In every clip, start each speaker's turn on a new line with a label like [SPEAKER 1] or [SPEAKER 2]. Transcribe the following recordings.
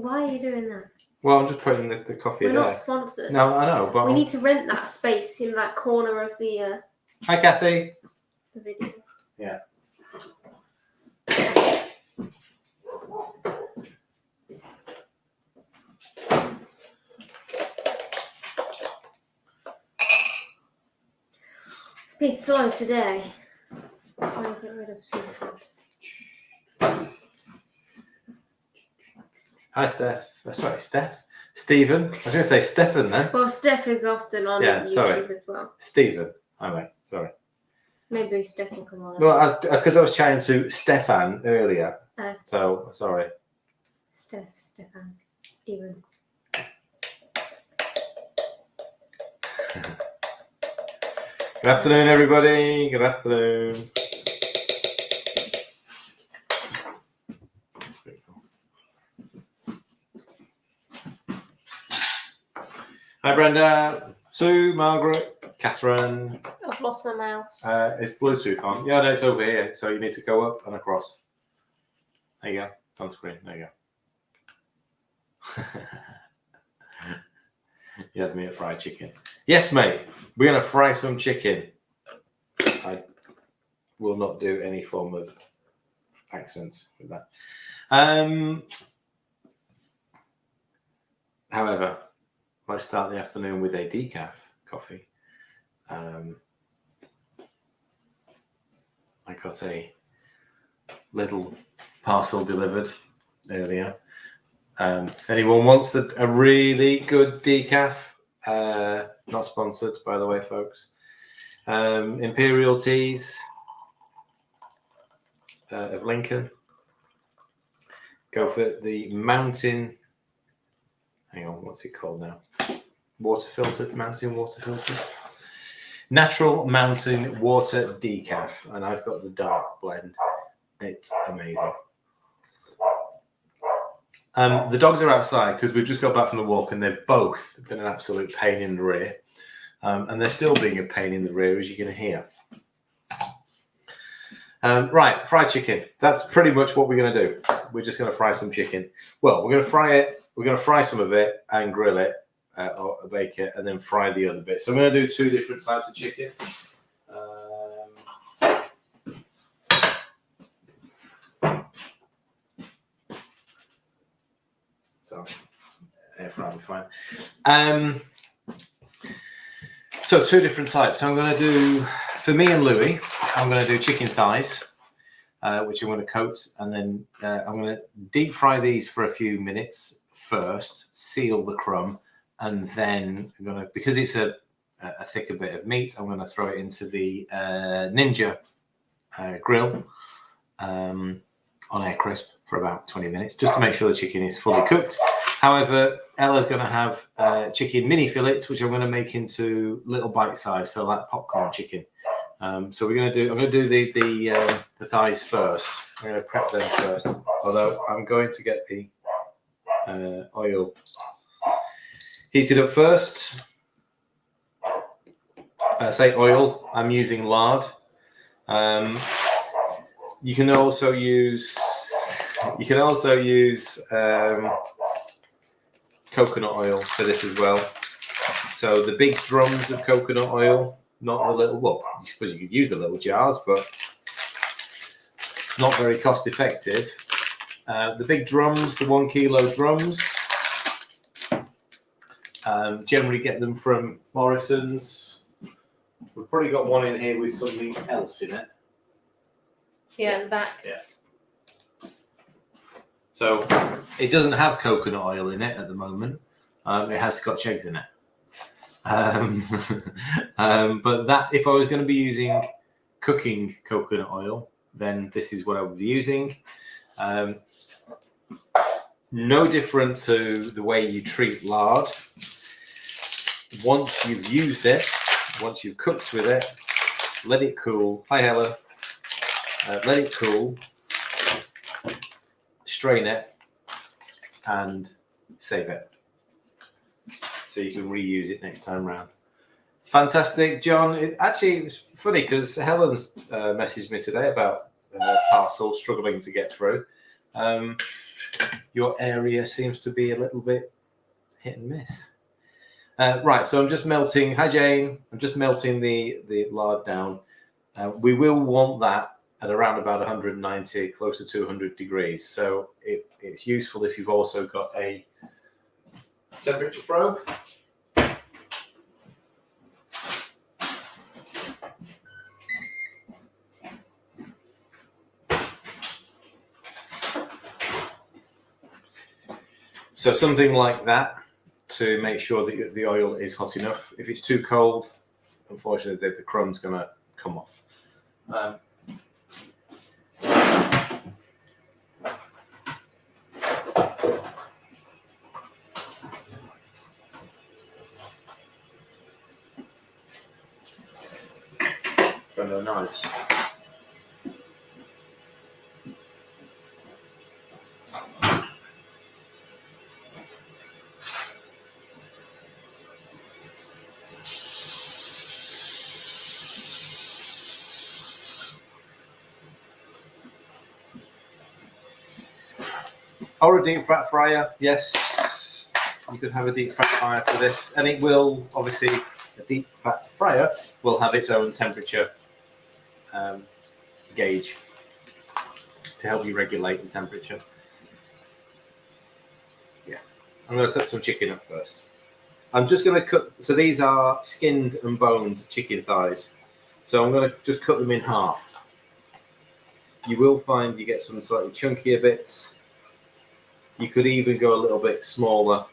[SPEAKER 1] Why are you doing that?
[SPEAKER 2] Well, I'm just putting the coffee
[SPEAKER 1] We're
[SPEAKER 2] there.
[SPEAKER 1] not sponsored.
[SPEAKER 2] No, I know, but
[SPEAKER 1] we need to rent that space in that corner of the.
[SPEAKER 2] Hi, Kathy.
[SPEAKER 1] The video.
[SPEAKER 2] Yeah.
[SPEAKER 1] It's been slow today. I'm trying to get rid of sugars.
[SPEAKER 2] Hi, Steph. Sorry, Steph. Stephen. I was going to say Stefan then.
[SPEAKER 1] Well, Steph is often on YouTube as well.
[SPEAKER 2] Stephen. Hi, mate. Sorry.
[SPEAKER 1] Maybe Steph will come on.
[SPEAKER 2] Well, because I was chatting to Stefan earlier.
[SPEAKER 1] Oh.
[SPEAKER 2] So, sorry.
[SPEAKER 1] Stefan, Stephen.
[SPEAKER 2] Good afternoon, everybody. Good afternoon. Hi, Brenda, Sue, Margaret, Catherine.
[SPEAKER 1] I've lost my mouse.
[SPEAKER 2] It's Bluetooth on. Yeah, no, it's over here. So you need to go up and across. There you go. It's on screen. There you go. You had me at fried chicken. Yes, mate. We're going to fry some chicken. I will not do any form of accent with that. However, let's start the afternoon with a decaf coffee. I got a little parcel delivered earlier. If anyone wants a really good decaf, not sponsored, by the way, folks. Imperial Teas of Lincoln. Go for the Mountain. Hang on, what's it called now? Water filtered, mountain water filtered. Natural mountain water decaf. And I've got the dark blend. It's amazing. The dogs are outside because we've just got back from the walk and they've both been an absolute pain in the rear. And they're still being a pain in the rear, as you're going to hear. Right, fried chicken. That's pretty much what we're going to do. We're just going to fry some chicken. Well, we're going to fry it. We're going to fry some of it and grill it or bake it and then fry the other bit. So I'm going to do two different types of chicken. So air fry will be fine. So two different types. I'm going to do, for me and Louis, I'm going to do chicken thighs, which I'm going to coat, and then I'm going to deep fry these for a few minutes first, seal the crumb, and then I'm going to, because it's a thicker bit of meat, I'm going to throw it into the Ninja grill on air crisp for about 20 minutes, just to make sure the chicken is fully cooked. However, Ella's going to have chicken mini fillets, which I'm going to make into little bite size, so like popcorn chicken. So I'm going to do the thighs first. I'm going to prep them first. Although I'm going to get the oil heated up first. Say oil. I'm using lard. You can also use coconut oil for this as well. So the big drums of coconut oil, not the little, well, I suppose you could use the little jars, but not very cost effective. The big drums, the 1 kilo drums, generally get them from Morrison's. We've probably got one in here with something else in it.
[SPEAKER 1] Yeah, in the back.
[SPEAKER 2] Yeah. So it doesn't have coconut oil in it at the moment. It has Scotch eggs in it. But that, if I was going to be using cooking coconut oil, then this is what I would be using. No different to the way you treat lard. Once you've used it, once you've cooked with it, let it cool. Hi, Hella. Let it cool. Strain it and save it. So you can reuse it next time round. Fantastic, John. It was funny because Helen's messaged me today about parcel struggling to get through. your area seems to be a little bit hit and miss. Right, so I'm just melting. Hi, Jane. I'm just melting the lard down. We will want that at around about 190, close to 200 degrees. So it's useful if you've also got a temperature probe. So something like that to make sure that the oil is hot enough. If it's too cold, unfortunately, the crumb's going to come off. No knives. Or a deep fat fryer, yes. You could have a deep fat fryer for this, and it will, obviously, a deep fat fryer will have its own temperature gauge to help you regulate the temperature. Yeah, I'm going to cut some chicken up first. I'm just going to cut, so these are skinned and boned chicken thighs. So I'm going to just cut them in half. You will find you get some slightly chunkier bits. You could even go a little bit smaller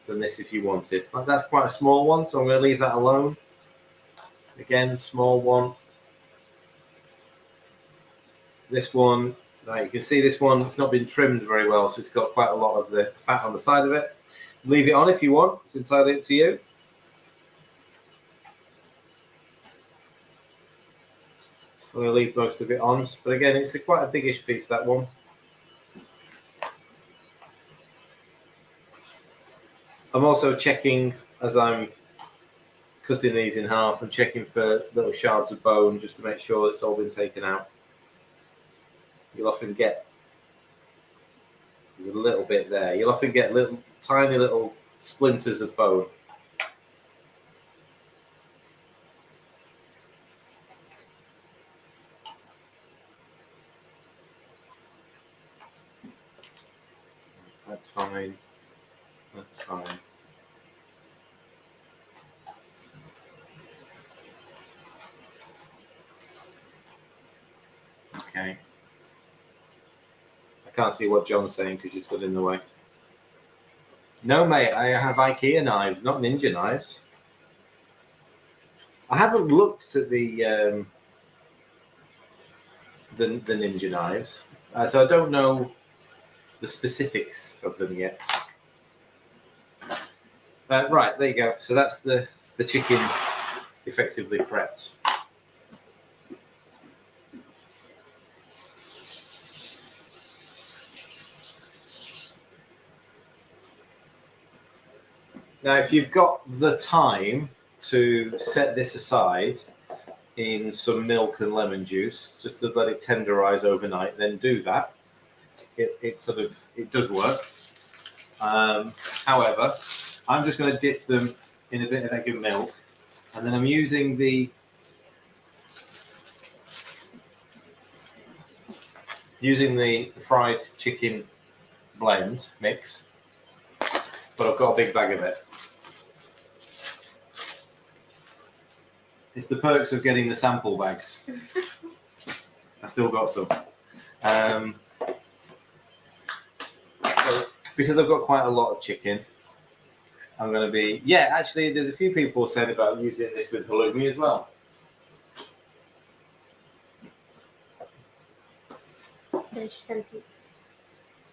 [SPEAKER 2] than this if you wanted. But that's quite a small one, so I'm going to leave that alone. Again, small one. This one, right, you can see this one, it's not been trimmed very well, so it's got quite a lot of the fat on the side of it. Leave it on if you want, it's entirely up to you. I'm going to leave most of it on, but again, it's quite a biggish piece, that one. I'm also checking as I'm cutting these in half and checking for little shards of bone just to make sure it's all been taken out. You'll often get, there's a little bit there, you'll often get little tiny little splinters of bone. That's fine. That's fine. Okay. I can't see what John's saying because you stood in the way. No, mate, I have IKEA knives, not Ninja knives. I haven't looked at the Ninja knives, so I don't know the specifics of them yet. Right, there you go. So that's the chicken effectively prepped. Now, if you've got the time to set this aside in some milk and lemon juice, just to let it tenderize overnight, then do that. It does work. However, I'm just going to dip them in a bit of egg and milk, and then I'm using the fried chicken blend mix, but I've got a big bag of it. It's the perks of getting the sample bags. I still got some. So because I've got quite a lot of chicken, I'm going to be... Yeah, actually, there's a few people said about using this with halloumi as well.
[SPEAKER 1] Finish your sentence.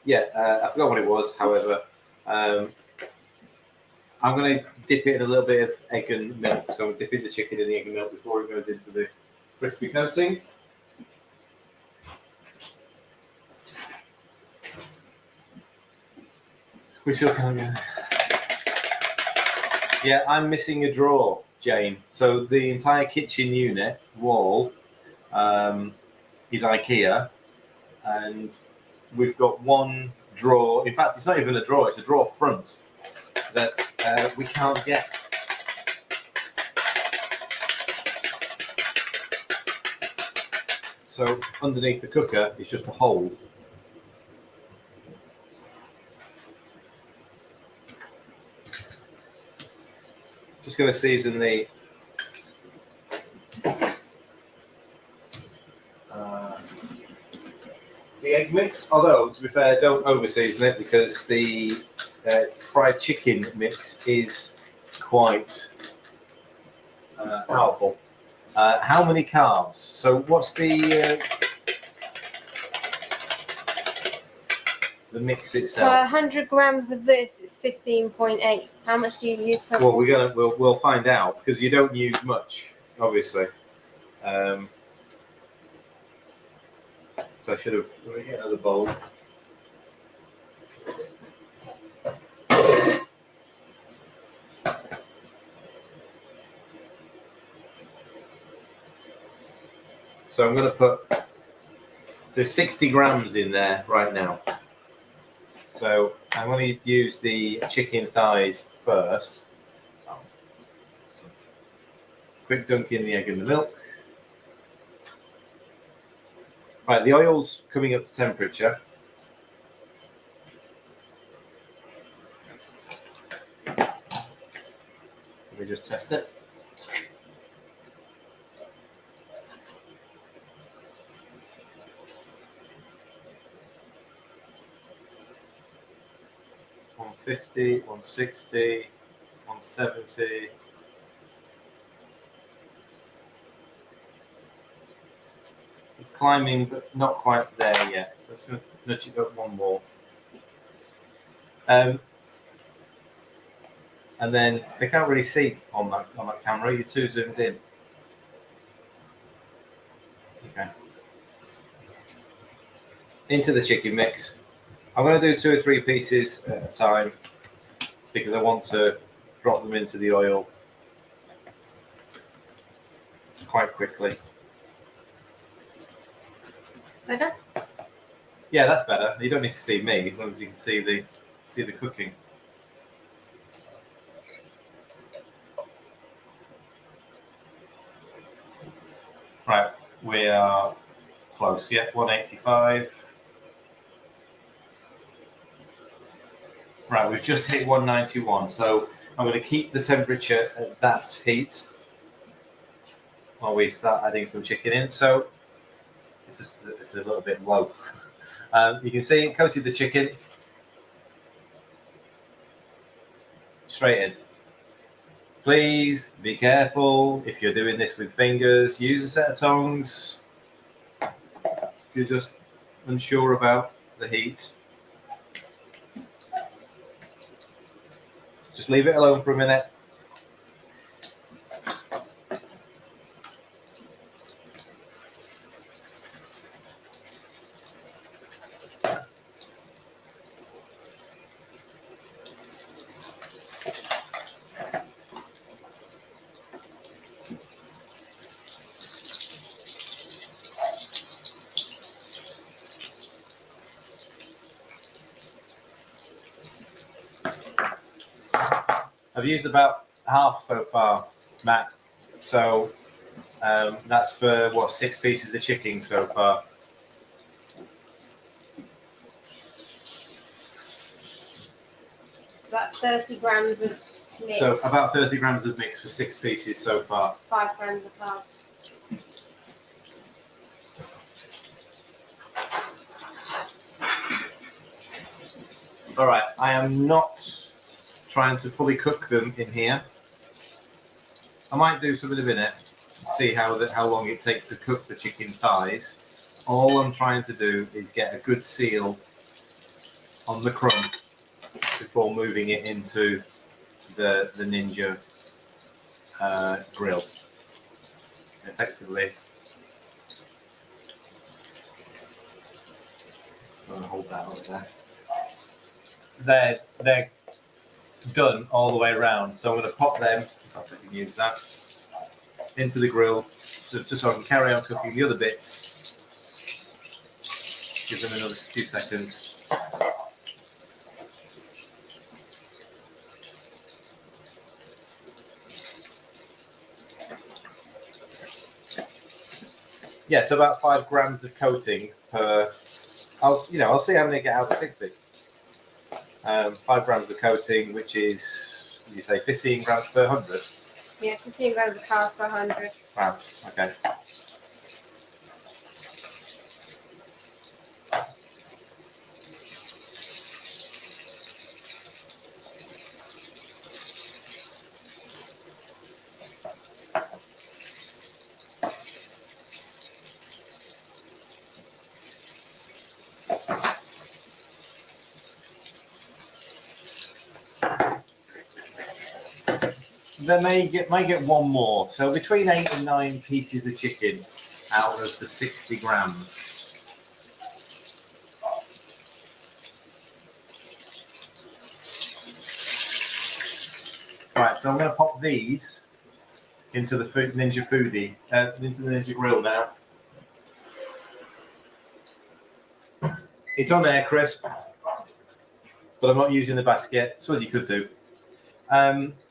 [SPEAKER 2] Yeah, I forgot what it was. However, I'm going to dip it in a little bit of egg and milk. So I'm dipping the chicken in the egg and milk before it goes into the crispy coating. We still can't get... Yeah, I'm missing a drawer, Jane. So the entire kitchen unit wall is IKEA, and we've got one draw. In fact, it's not even a draw, it's a draw front that we can't get. So underneath the cooker is just a hole. Just going to season the egg mix. Although, to be fair, don't over season it because the fried chicken mix is quite powerful. How many carbs? So what's the mix
[SPEAKER 1] So
[SPEAKER 2] itself?
[SPEAKER 1] 100 grams of this is 15.8. How much do you use per?
[SPEAKER 2] Well, we'll find out because you don't use much, obviously. So I should have get another bowl. So I'm going to put, there's 60 grams in there right now. So I'm going to use the chicken thighs first. Quick dunk in the egg and the milk. Right, the oil's coming up to temperature. Let me just test it. $150, $160, $170. It's climbing, but not quite there yet. So it's going to nudge it up one more. And then they can't really see on that camera. You're too zoomed in. Okay. Into the chicken mix. I'm going to do 2 or 3 pieces at a time because I want to drop them into the oil quite quickly.
[SPEAKER 1] Better?
[SPEAKER 2] Yeah, that's better. You don't need to see me as long as you can see the cooking. Right, we are close. Yeah, 185. Right, we've just hit 191. So I'm going to keep the temperature at that heat while we start adding some chicken in. So it's a little bit low. You can see it coated the chicken straight in. Please be careful if you're doing this with fingers. Use a set of tongs if you're just unsure about the heat. Just leave it alone for a minute. I've used about half so far, Matt. So that's for what, 6 pieces of chicken so far.
[SPEAKER 1] So that's 30 grams of mix.
[SPEAKER 2] So about 30 grams of mix for 6 pieces so far.
[SPEAKER 1] 5 grams of carbs.
[SPEAKER 2] All right, I am not trying to fully cook them in here. I might do some of them in it, see how long it takes to cook the chicken thighs. All I'm trying to do is get a good seal on the crumb before moving it into the Ninja grill. Effectively, I'm going to hold that over there. They're done all the way around, so I'm going to pop them, if I can use that, into the grill, just so I can carry on cooking the other bits. Give them another few seconds. Yeah, so about 5 grams of coating per. I'll see how many I get out of 60. 5 grams of coating, which is, you say 15 grams per 100?
[SPEAKER 1] Yeah, 15 grams of carb per 100.
[SPEAKER 2] Wow, okay. They may get one more. So between 8 and 9 pieces of chicken out of the 60 grams. Right, so I'm going to pop these into the Ninja Foodie, into the Ninja Grill now. It's on air crisp, but I'm not using the basket. So as you could do.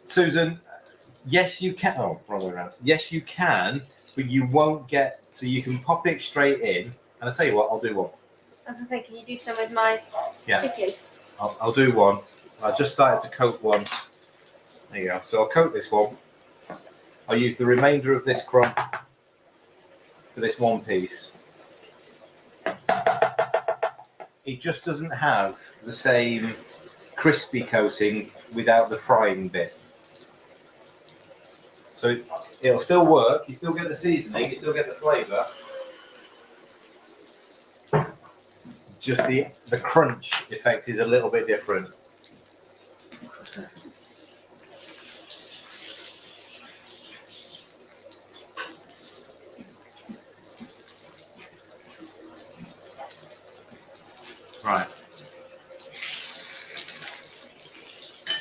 [SPEAKER 2] Susan, yes, you can. Oh, wrong way around. Yes, you can, but you won't get. So you can pop it straight in. And I'll tell you what, I'll do one.
[SPEAKER 1] I was going to say, can you do some with my chicken?
[SPEAKER 2] I'll do one. I just started to coat one. There you go. So I'll coat this one. I'll use the remainder of this crumb for this one piece. It just doesn't have the same crispy coating without the frying bit. So it'll still work. You still get the seasoning. You still get the flavour. Just the crunch effect is a little bit different. Right.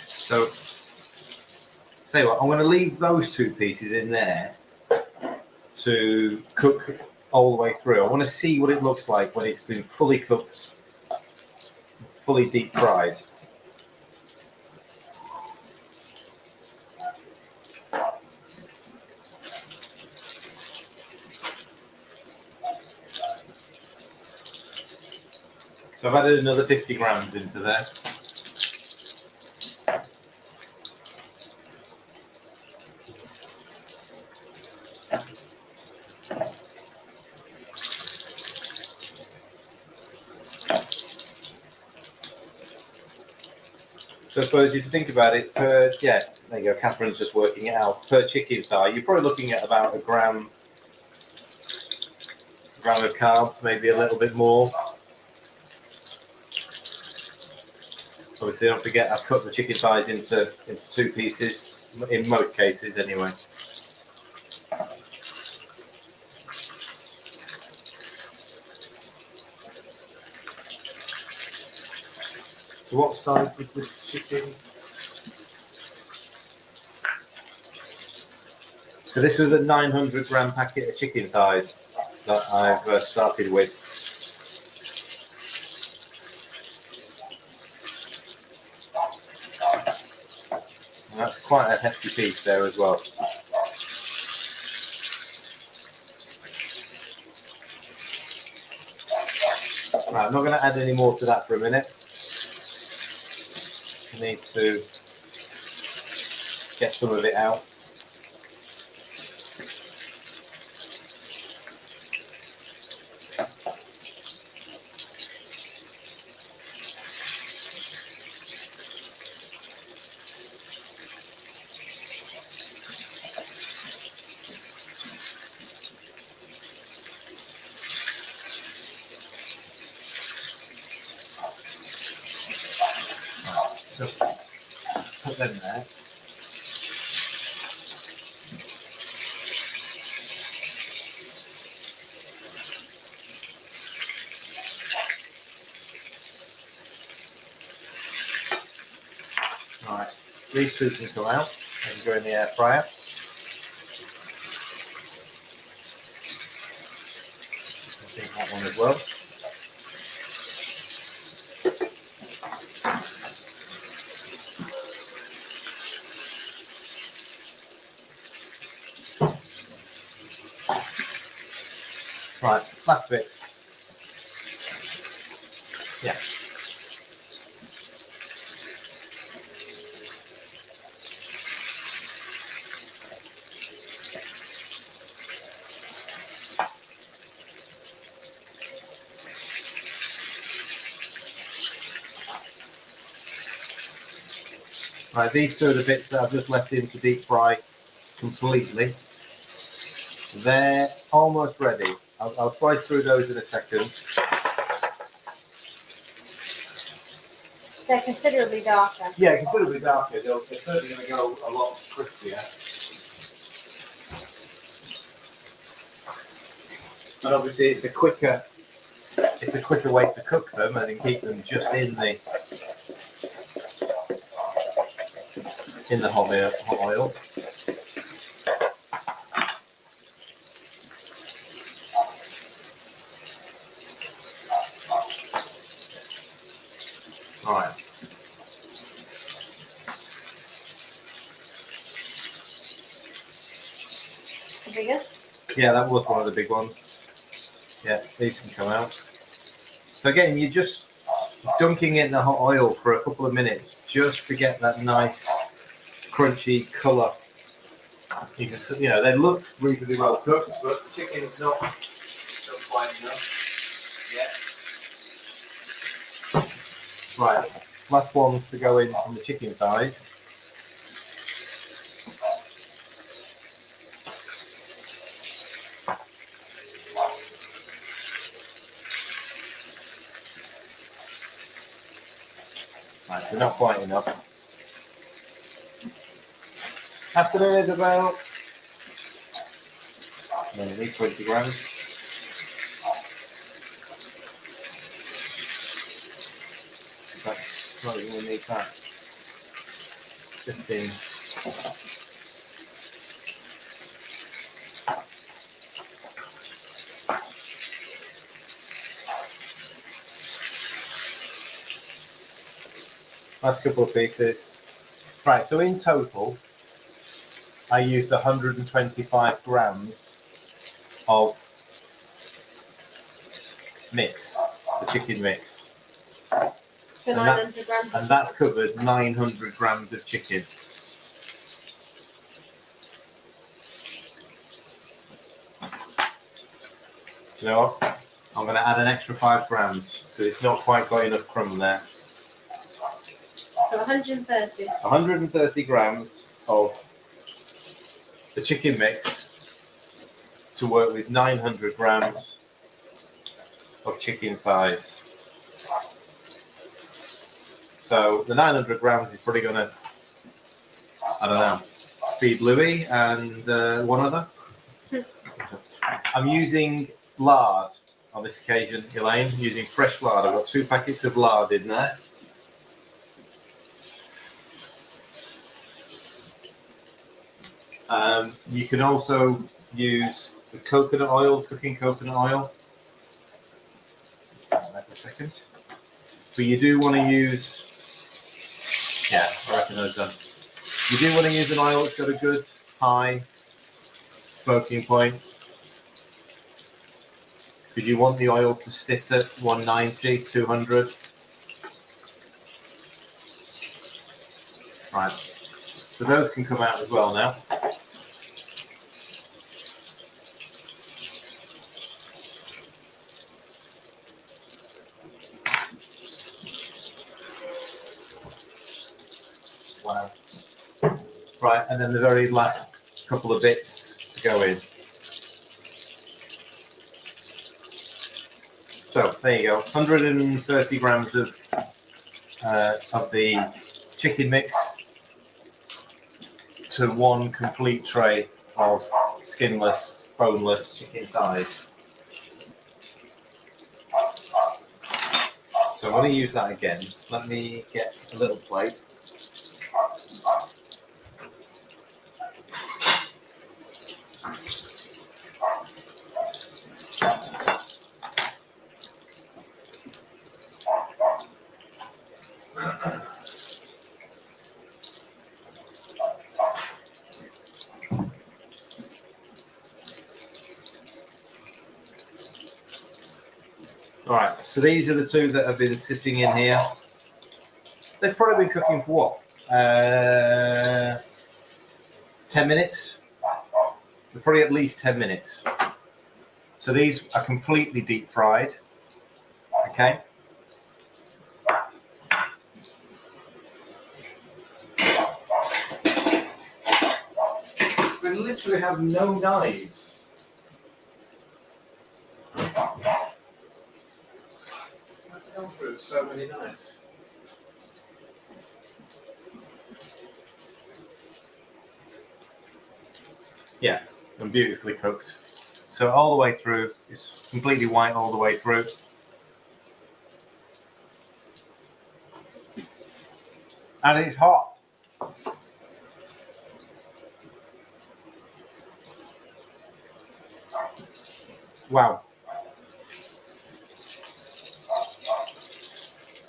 [SPEAKER 2] So, tell you what, I'm going to leave those 2 pieces in there to cook all the way through. I want to see what it looks like when it's been fully cooked, fully deep fried. So I've added another 50 grams into there. So I suppose if you think about it, there you go, Catherine's just working it out. Per chicken thigh, you're probably looking at about a gram of carbs, maybe a little bit more. Obviously, don't forget I've cut the chicken thighs into 2 pieces, in most cases anyway. So what size was this chicken? So this was a 900 gram packet of chicken thighs that I've started with. And that's quite a hefty piece there as well. Right, I'm not going to add any more to that for a minute. I need to get some of it out. So put them there. All right, these 2 can go out and go in the air fryer. I think that one as well. Right, last bits. Yeah. Right, these two are the bits that I've just left in to deep fry completely. They're almost ready. I'll slide through those in a second.
[SPEAKER 1] They're considerably darker.
[SPEAKER 2] Yeah, considerably darker. They're certainly going to go a lot crispier. And obviously, it's a quicker way to cook them and keep them just in the hot oil. All right.
[SPEAKER 1] The biggest?
[SPEAKER 2] Yeah, that was one of the big ones. Yeah, these can come out. So again, you're just dunking in the hot oil for a couple of minutes just to get that nice crunchy colour. You can see, they look reasonably well cooked, but the chicken's not quite enough yet. Right, last ones to go in from the chicken thighs. Right, they're not quite enough. Afternoon is about maybe 20 grams. That's not even going to need that. 15. Last couple of pieces. Right, so in total, I used 125 grams of mix, the chicken mix.
[SPEAKER 1] For 900 grams.
[SPEAKER 2] And that's covered 900 grams of chicken. You know what? I'm going to add an extra 5 grams because it's not quite got enough crumb there.
[SPEAKER 1] So 130.
[SPEAKER 2] 130 grams of the chicken mix to work with 900 grams of chicken thighs. So the 900 grams is probably going to, I don't know, feed Louis and one other. I'm using lard on this occasion, Elaine, using fresh lard. I've got 2 packets of lard in there. You can also use the coconut oil, cooking coconut oil. Wait a second. But you do want to use, yeah, I reckon that's done. You do want to use an oil that's got a good high smoking point. Because you want the oil to sit at 190, 200. Right. So those can come out as well now. Wow. Right, and then the very last couple of bits to go in. So there you go, 130 grams of the chicken mix to 1 complete tray of skinless, boneless chicken thighs. So I'm going to use that again. Let me get a little plate. All right, so these are the two that have been sitting in here. They've probably been cooking for what? 10 minutes? They're probably at least 10 minutes. So these are completely deep fried. Okay. They literally have no knives. I've gone through so many knives. Yeah, and beautifully cooked. So all the way through, it's completely white all the way through. And it's hot. Wow.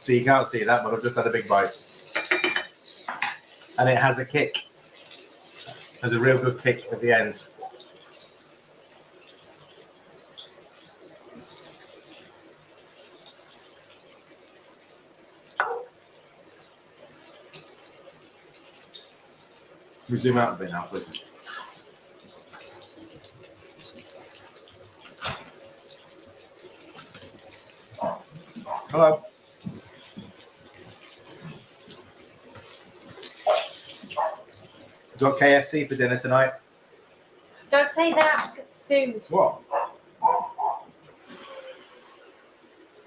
[SPEAKER 2] So you can't see that, but I've just had a big bite. And it has a kick. There's a real good kick at the end. We zoom out a bit now, please. Hello. Got KFC for dinner tonight?
[SPEAKER 1] Don't say that. Get sued.
[SPEAKER 2] What? All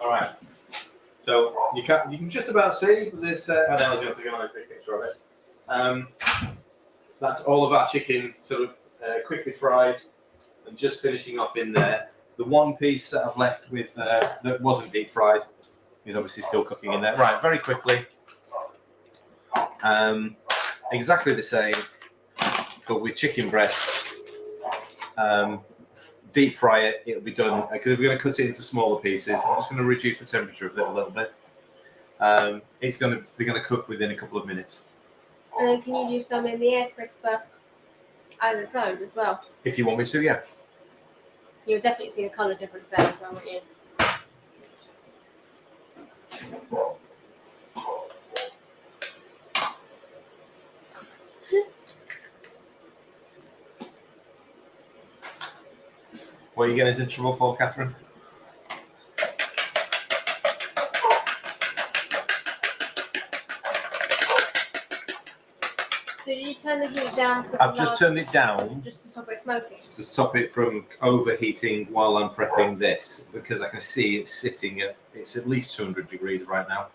[SPEAKER 2] right. So you can just about see this. I know I was going to take a nice big picture of it. That's all of our chicken, sort of quickly fried, and just finishing off in there. The one piece that I've left with that wasn't deep fried is obviously still cooking in there. Right, very quickly. Exactly the same, but with chicken breast. Deep fry it, it'll be done, because we're going to cut it into smaller pieces. I'm just going to reduce the temperature of it a little bit. It's going to cook within a couple of minutes.
[SPEAKER 1] And then can you do some in the air crisper as its own as well?
[SPEAKER 2] If you want me to, yeah.
[SPEAKER 1] You'll definitely see the colour difference there as well, won't you?
[SPEAKER 2] What are you getting into trouble for, Catherine?
[SPEAKER 1] So did you turn the heat down? For
[SPEAKER 2] I've just turned it down
[SPEAKER 1] just to stop it smoking?
[SPEAKER 2] to stop it from overheating while I'm prepping this, because I can see it's sitting at, it's at least 200 degrees right now.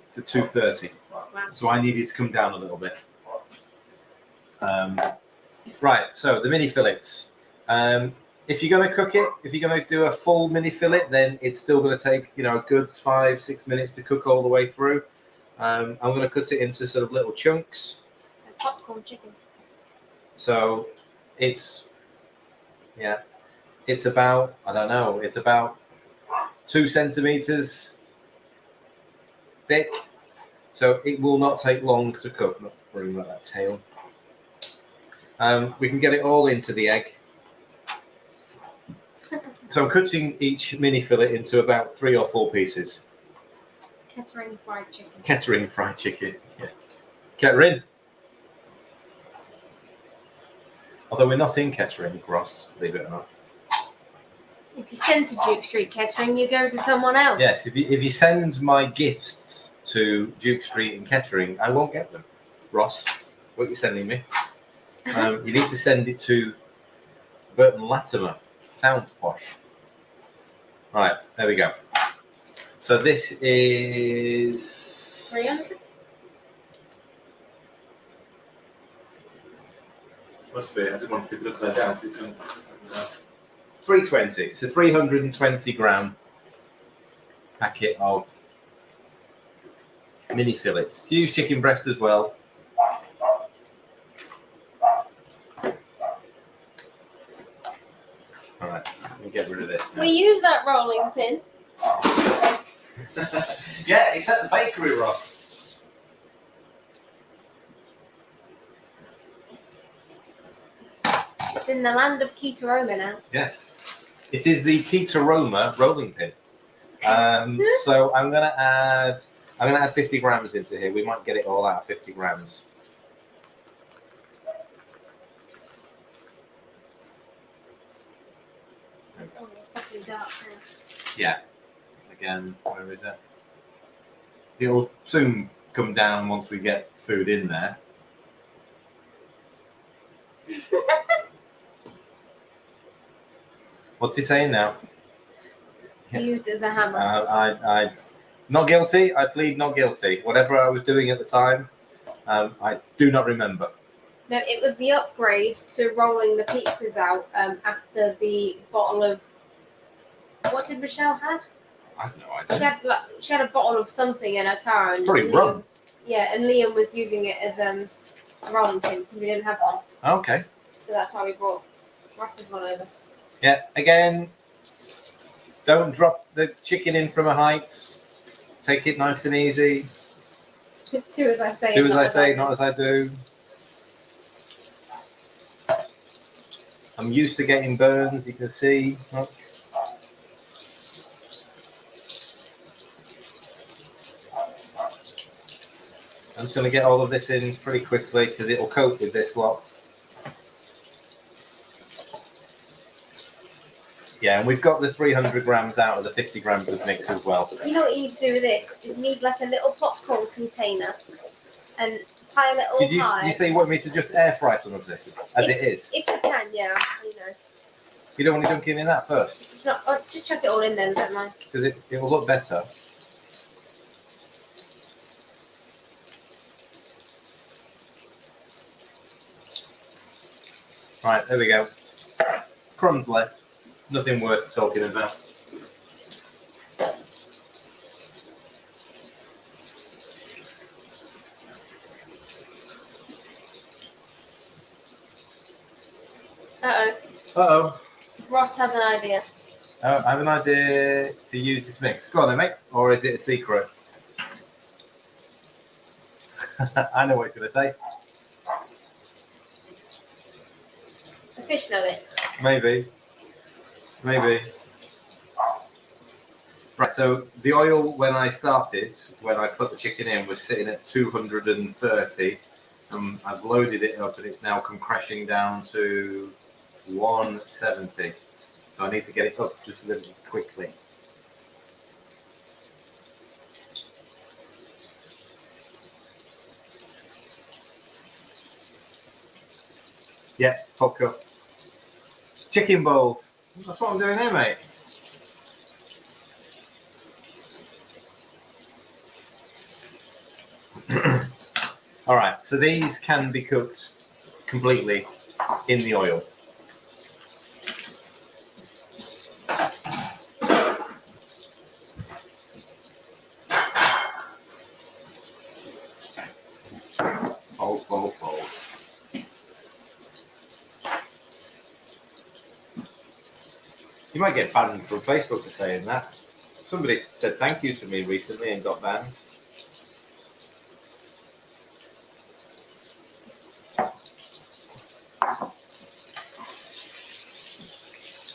[SPEAKER 2] It's at 230.
[SPEAKER 1] Wow.
[SPEAKER 2] So I need it to come down a little bit. Right, so the mini fillets. If you're going to cook it, if you're going to do a full mini fillet, then it's still going to take, a good 5-6 minutes to cook all the way through. I'm going to cut it into sort of little chunks.
[SPEAKER 1] So popcorn chicken.
[SPEAKER 2] So it's about, I don't know, it's about 2 centimeters thick. So it will not take long to cook. Not worrying about that tail. We can get it all into the egg. So I'm cutting each mini fillet into about 3 or 4 pieces.
[SPEAKER 1] Kettering fried chicken.
[SPEAKER 2] Kettering fried chicken. Yeah. Kettering. Although we're not in Kettering, Ross, believe it or not.
[SPEAKER 1] If you send to Duke Street Kettering, you go to someone else.
[SPEAKER 2] Yes, if you send my gifts to Duke Street in Kettering, I won't get them. Ross, what are you sending me? You need to send it to Burton Latimer. Sounds posh. Right, there we go. So this is
[SPEAKER 1] 300?
[SPEAKER 2] Must be. I just wanted to put it upside down. 320. It's a 320 gram packet of mini fillets. Use chicken breast as well. All right, let me get rid of this now.
[SPEAKER 1] We use that rolling pin.
[SPEAKER 2] Yeah, it's at the bakery, Ross.
[SPEAKER 1] It's in the land of Keto now.
[SPEAKER 2] Yes, it is the Keto rolling pin. So I'm gonna add 50 grams into here. We might get it all out, 50 grams.
[SPEAKER 1] Oh, it's definitely dark now.
[SPEAKER 2] Yeah. Again, where is it? It'll soon come down once we get food in there. What's he saying now?
[SPEAKER 1] Used as a hammer.
[SPEAKER 2] I not guilty. I plead not guilty. Whatever I was doing at the time, I do not remember.
[SPEAKER 1] No, it was the upgrade to rolling the pizzas out after the bottle of. What did Michelle have?
[SPEAKER 2] I have no idea.
[SPEAKER 1] She had a bottle of something in her car, and
[SPEAKER 2] Probably rum.
[SPEAKER 1] Yeah, and Liam was using it as a rolling pin because we didn't have one.
[SPEAKER 2] Okay.
[SPEAKER 1] So that's why we brought Ross's one over.
[SPEAKER 2] Yeah. Again, don't drop the chicken in from a height. Take it nice and easy.
[SPEAKER 1] Do as I say.
[SPEAKER 2] Do as I say, not as I do. I'm used to getting burns. You can see. Look. I'm just going to get all of this in pretty quickly because it'll coat with this lot. Yeah, and we've got the 300 grams out of the 50 grams of mix as well.
[SPEAKER 1] You know what you need to do with this? You need like a little popcorn container and pile it all high.
[SPEAKER 2] Did you say you want me to just air fry some of this as it is?
[SPEAKER 1] If you can, yeah. You know.
[SPEAKER 2] You don't want to dunk it in that first?
[SPEAKER 1] It's not. Just chuck it all in then, don't mind.
[SPEAKER 2] Because it will look better. Right, there we go. Crumbs left. Nothing worth talking about. Uh-oh.
[SPEAKER 1] Ross has an idea.
[SPEAKER 2] I have an idea to use this mix. Go on then, mate. Or is it a secret? I know what he's going to say.
[SPEAKER 1] A fish nugget.
[SPEAKER 2] Maybe. Right, so the oil when I put the chicken in, was sitting at 230. I've loaded it up and it's now come crashing down to 170. So I need to get it up just a little bit quickly. Yeah, top cup. Chicken bowls. That's what I'm doing here, mate. All right, so these can be cooked completely in the oil. Fold. You might get banned from Facebook for saying that. Somebody said thank you to me recently and got banned.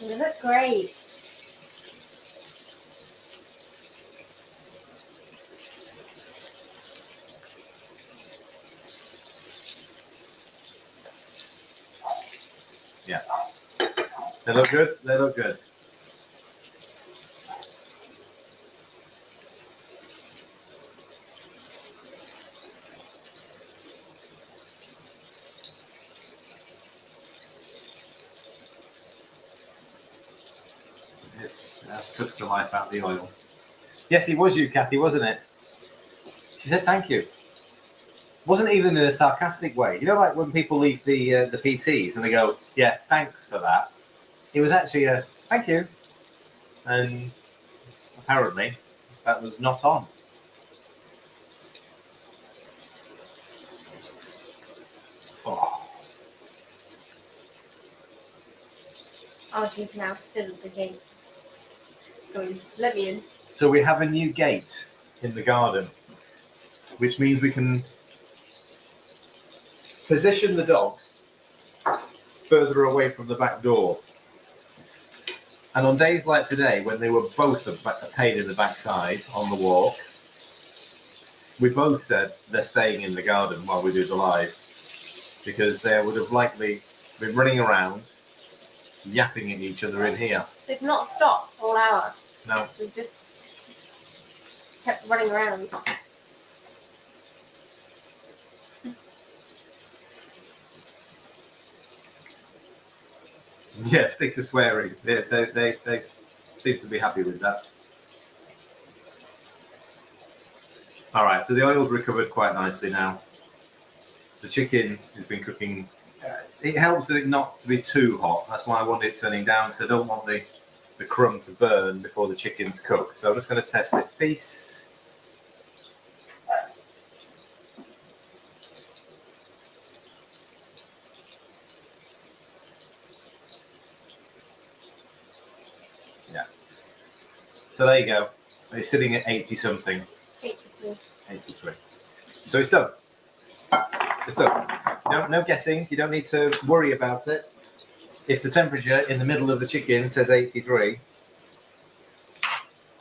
[SPEAKER 1] They look great.
[SPEAKER 2] Yeah. They look good? They look good. That's sucked the life out of the oil. Yes, it was you, Kathy, wasn't it? She said thank you. Wasn't even in a sarcastic way. You know, like when people leave the PTs and they go, "Yeah, thanks for that." It was actually a thank you, and apparently that was not on. Oh.
[SPEAKER 1] Archie's now still at the gate. Going, let me in.
[SPEAKER 2] So we have a new gate in the garden, which means we can position the dogs further away from the back door. And on days like today, when they were both a pain in the backside on the walk, we both said they're staying in the garden while we do the live, because they would have likely been running around, yapping at each other in here.
[SPEAKER 1] They've not stopped all hour.
[SPEAKER 2] No.
[SPEAKER 1] They've just kept running around.
[SPEAKER 2] Yeah, stick to swearing. They seem to be happy with that. All right, so the oil's recovered quite nicely now. The chicken has been cooking. It helps that it not to be too hot. That's why I want it turning down, because I don't want the crumb to burn before the chicken's cooked. So I'm just going to test this piece. Yeah. So there you go. It's sitting at 80 something.
[SPEAKER 1] 83.
[SPEAKER 2] 83. So it's done. It's done. No guessing. You don't need to worry about it. If the temperature in the middle of the chicken says 83,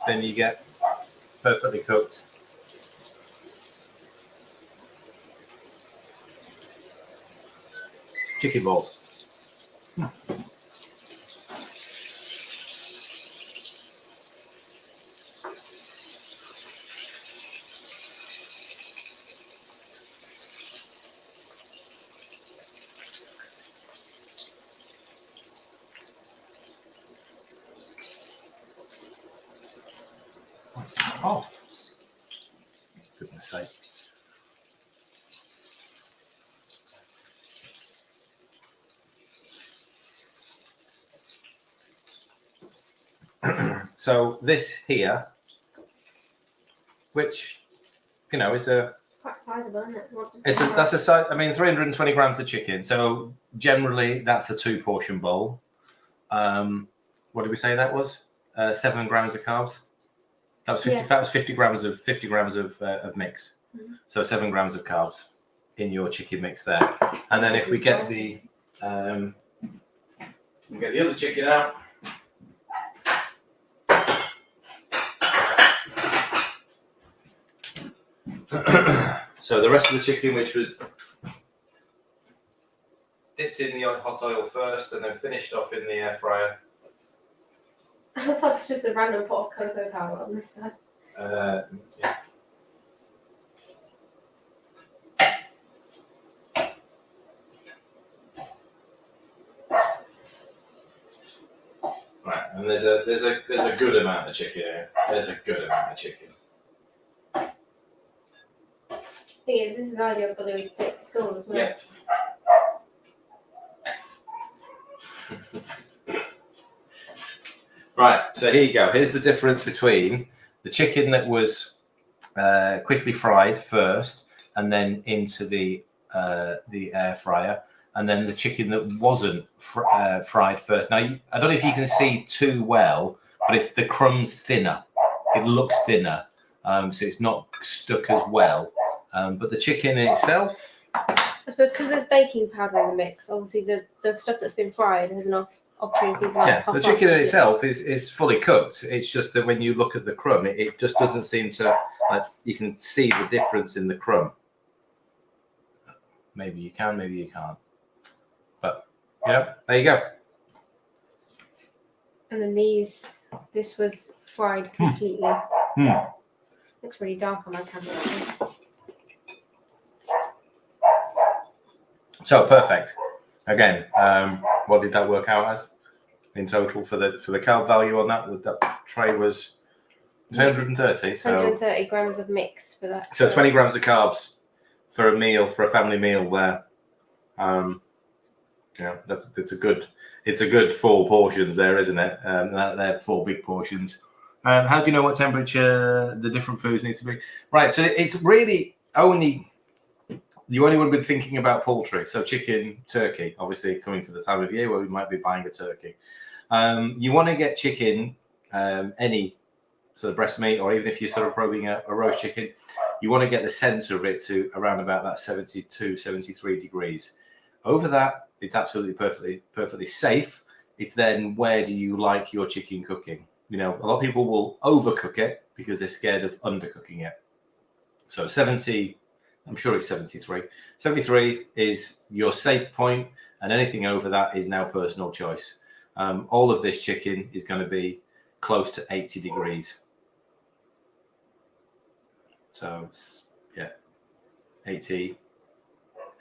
[SPEAKER 2] then you get perfectly cooked. Chicken balls. Oh, goodness sake. So this here, which, you know, is a...
[SPEAKER 1] It's quite sizable, isn't it?
[SPEAKER 2] That's a size, I mean, 320 grams of chicken. So generally that's a 2-portion bowl. What did we say that was? 7 grams of carbs. That was 50. Yeah. That was 50 grams of mix. Mm-hmm. So 7 grams of carbs in your chicken mix there. And then if we get the other chicken out. So the rest of the chicken, which was dipped in the hot oil first and then finished off in the air fryer.
[SPEAKER 1] I thought it's just a random pot of cocoa powder on this side.
[SPEAKER 2] Yeah. Right, and there's a good amount of chicken here. There's a good amount of chicken.
[SPEAKER 1] Thing is, this is ideal for Louis to take to school as well.
[SPEAKER 2] Yeah. Right, so here you go. Here's the difference between the chicken that was quickly fried first and then into the air fryer, and then the chicken that wasn't fried first. Now, I don't know if you can see too well, but it's the crumbs thinner. It looks thinner, so it's not stuck as well. But the chicken in itself...
[SPEAKER 1] I suppose because there's baking powder in the mix, obviously the stuff that's been fried has enough opportunities to
[SPEAKER 2] yeah, the chicken in itself is fully cooked. It's just that when you look at the crumb, it just doesn't seem to... you can see the difference in the crumb. Maybe you can, maybe you can't. But, there you go.
[SPEAKER 1] And then this was fried completely. Looks really dark on my camera.
[SPEAKER 2] So perfect. Again, what did that work out as in total for the carb value on that? That tray was 130. So
[SPEAKER 1] 130 grams of mix for that.
[SPEAKER 2] So 20 grams of carbs for a meal, for a family meal there. It's a good 4 portions there, isn't it? They're 4 big portions. How do you know what temperature the different foods need to be? Right, so it's really you only would be thinking about poultry, so chicken, turkey, obviously coming to the time of year where we might be buying a turkey. You want to get chicken, any sort of breast meat, or even if you're sort of probing a roast chicken, you want to get the center of it to around about that 72, 73 degrees. Over that, It's absolutely perfectly safe. It's then, where do you like your chicken cooking? You know, a lot of people will overcook it because they're scared of undercooking it. So 70, I'm sure it's 73. 73 is your safe point, and anything over that is now personal choice. All of this chicken is going to be close to 80 degrees. So it's, yeah, 80,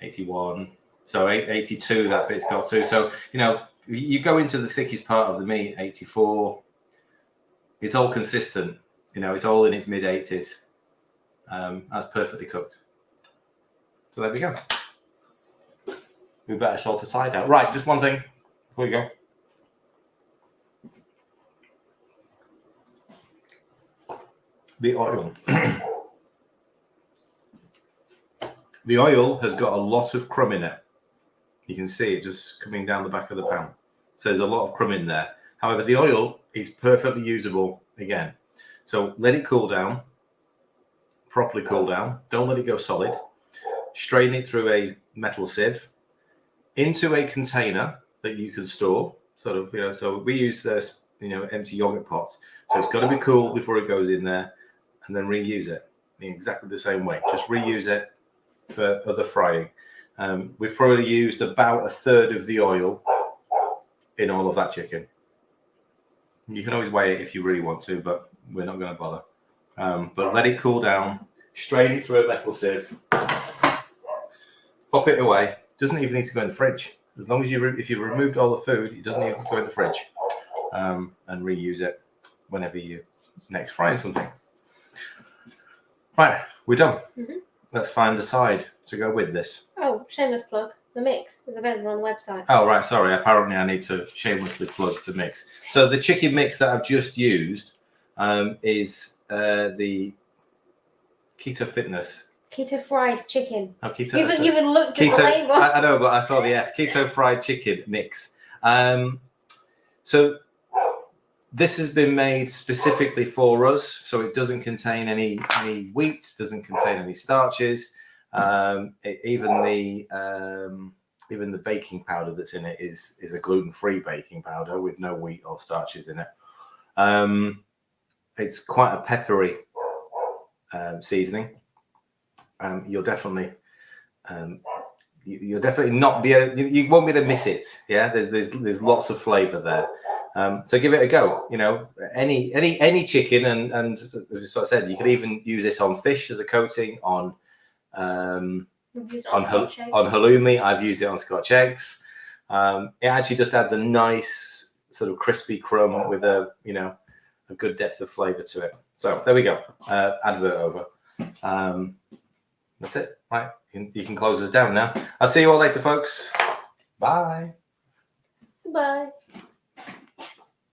[SPEAKER 2] 81. So 82, that bit's got to. So, you know, you go into the thickest part of the meat, 84. It's all consistent. You know, it's all in its mid 80s. That's perfectly cooked. So there we go. We better salt the side out. Right, just one thing before we go. The oil. The oil has got a lot of crumb in it. You can see it just coming down the back of the pan. So there's a lot of crumb in there. However, the oil is perfectly usable again. So let it cool down, properly cool down. Don't let it go solid. Strain it through a metal sieve into a container that you can store. Sort of, you know, so we use empty yogurt pots. So it's got to be cool before it goes in there, and then reuse it in exactly the same way. Just reuse it for other frying. We've probably used about a third of the oil in all of that chicken. You can always weigh it if you really want to, but we're not going to bother. But let it cool down, strain it through a metal sieve, pop it away. Doesn't even need to go in the fridge. As long as if you've removed all the food, it doesn't need to go in the fridge. And reuse it whenever you next frying something. Right, we're done. Mm-hmm. Let's find a side to go with this.
[SPEAKER 1] Oh, shameless plug. The mix is available on the website.
[SPEAKER 2] Oh, right. Sorry. Apparently, I need to shamelessly plug the mix. So the chicken mix that I've just used is the Keto Fitness.
[SPEAKER 1] Keto fried chicken.
[SPEAKER 2] Oh, keto.
[SPEAKER 1] You even looked at the label.
[SPEAKER 2] I know, but I saw the F. Keto fried chicken mix. So this has been made specifically for us, so it doesn't contain any wheats, doesn't contain any starches. Even the baking powder that's in it is a gluten-free baking powder with no wheat or starches in it. It's quite a peppery seasoning. You'll definitely not be able, you won't be able to miss it. Yeah, there's lots of flavour there. So give it a go. You know, any chicken, and as I said, you could even use this on fish as a coating, on halloumi. I've used it on Scotch eggs. It actually just adds a nice sort of crispy crumb with a good depth of flavour to it. So there we go. Advert over. That's it. Right, you can close us down now. I'll see you all later, folks. Bye.
[SPEAKER 1] Bye.